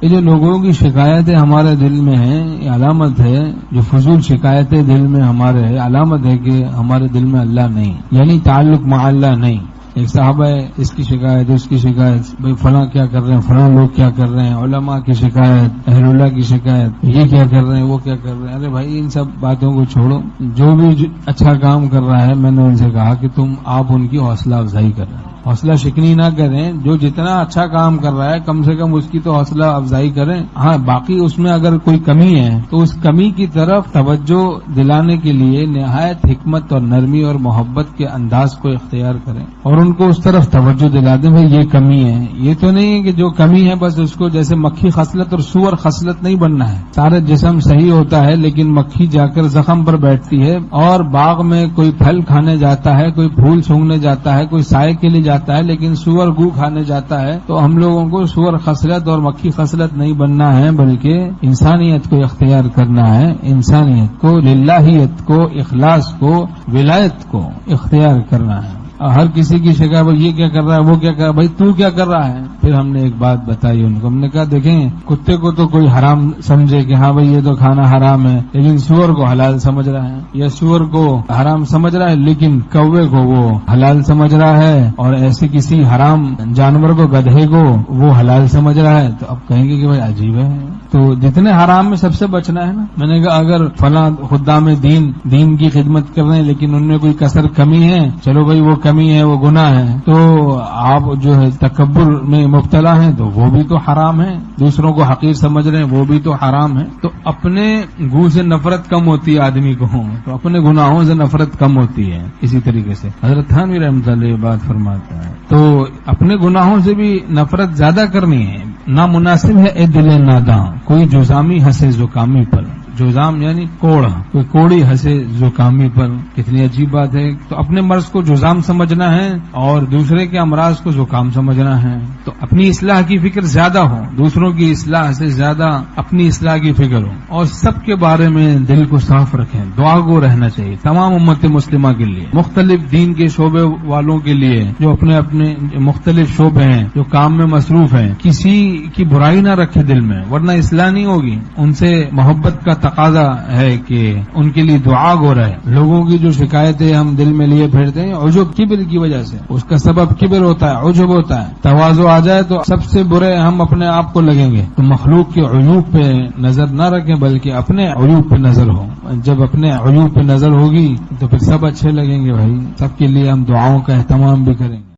یہ جو لوگوں کی شکایتیں ہمارے دل میں ہیں یہ علامت ہے، جو فضول شکایتیں دل میں ہمارے ہے علامت ہے کہ ہمارے دل میں اللہ نہیں، یعنی تعلق مع اللہ نہیں۔ ایک صحابہ ہے، اس کی شکایت اس کی شکایت، بھئی فلاں کیا کر رہے ہیں، فلاں لوگ کیا کر رہے ہیں، علماء کی شکایت، اہل اللہ کی شکایت، یہ کیا کر رہے ہیں وہ کیا کر رہے ہیں۔ ارے بھائی ان سب باتوں کو چھوڑو، جو بھی اچھا کام کر رہا ہے میں نے ان سے کہا کہ آپ ان کی حوصلہ افزائی کر رہے ہیں، حوصلہ شکنی نہ کریں، جو جتنا اچھا کام کر رہا ہے کم سے کم اس کی تو حوصلہ افزائی کریں۔ ہاں باقی اس میں اگر کوئی کمی ہے تو اس کمی کی طرف توجہ دلانے کے لیے نہایت حکمت اور نرمی اور محبت کے انداز کو اختیار کریں اور ان کو اس طرف توجہ دلا دیں بھائی یہ کمی ہے۔ یہ تو نہیں ہے کہ جو کمی ہے بس اس کو جیسے مکھی خصلت اور سور خصلت نہیں بننا ہے، سارے جسم صحیح ہوتا ہے لیکن مکھی جا کر زخم پر بیٹھتی ہے، اور باغ میں کوئی پھل کھانے جاتا ہے، کوئی پھول سونگھنے جاتا ہے، کوئی سائے کے لیے جاتا ہے لیکن سور گو کھانے جاتا ہے۔ تو ہم لوگوں کو سور خصلت اور مکھی خصلت نہیں بننا ہے بلکہ انسانیت کو اختیار کرنا ہے، انسانیت کو، للہیت کو، اخلاص کو، ولایت کو اختیار کرنا ہے۔ ہر کسی کی شکایت یہ کیا کر رہا ہے وہ کیا کر رہا ہے، بھائی تو کیا کر رہا ہے۔ پھر ہم نے ایک بات بتائی ان کو، ہم نے کہا دیکھیں کتے کو تو کوئی حرام سمجھے کہ ہاں بھائی یہ تو کھانا حرام ہے لیکن سور کو حلال سمجھ رہا ہے، یا سور کو حرام سمجھ رہا ہے لیکن کوے کو وہ حلال سمجھ رہا ہے، اور ایسے کسی حرام جانور کو، گدھے کو وہ حلال سمجھ رہا ہے۔ تو اب کہیں گے کہ بھائی عجیب ہے، تو جتنے حرام میں سب سے بچنا ہے نا۔ میں نے کہا اگر فلاں خدام دین کی خدمت کر رہے ہیں لیکن ان میں کوئی کسر کمی ہے، چلو بھائی وہ کمی ہے وہ گناہ ہے، تو آپ جو ہے تکبر میں مبتلا ہیں تو وہ بھی تو حرام ہے، دوسروں کو حقیر سمجھ رہے ہیں وہ بھی تو حرام ہے۔ تو اپنے گناہ سے نفرت کم ہوتی ہے آدمی کو، تو اپنے گناہوں سے نفرت کم ہوتی ہے۔ اسی طریقے سے حضرت تھانوی رحمۃ اللہ یہ بات فرماتا ہے، تو اپنے گناہوں سے بھی نفرت زیادہ کرنی ہے۔ نامناسب ہے اے دل ناداں کوئی جزامی ہنسے زکامی پر، جزام یعنی کوڑ، کوئی کوڑی ہنسے زکامی پر، کتنی عجیب بات ہے۔ تو اپنے مرض کو جزام سمجھنا ہے اور دوسرے کے امراض کو زکام سمجھنا ہے، تو اپنی اصلاح کی فکر زیادہ ہو، دوسروں کی اصلاح سے زیادہ اپنی اصلاح کی فکر ہو، اور سب کے بارے میں دل کو صاف رکھیں، دعا گو رہنا چاہیے تمام امت مسلمہ کے لیے، مختلف دین کے شعبے والوں کے لیے جو اپنے اپنے مختلف شعبے ہیں، جو کام میں مصروف ہیں، کسی کی برائی نہ رکھے دل میں ورنہ اصلاح نہیں ہوگی۔ ان سے محبت کا تقاضا ہے کہ ان کے لیے دعا گو رہے۔ لوگوں کی جو شکایتیں ہم دل میں لیے پھرتے ہیں عجب کبر کی وجہ سے، اس کا سبب کبر ہوتا ہے، عجب ہوتا ہے۔ تواضع آ جائے تو سب سے برے ہم اپنے آپ کو لگیں گے۔ تو مخلوق کے عیوب پہ نظر نہ رکھیں بلکہ اپنے عیوب پہ نظر ہو۔ جب اپنے عیوب پہ نظر ہوگی تو پھر سب اچھے لگیں گے۔ بھائی سب کے لیے ہم دعاؤں کا اہتمام بھی کریں گے۔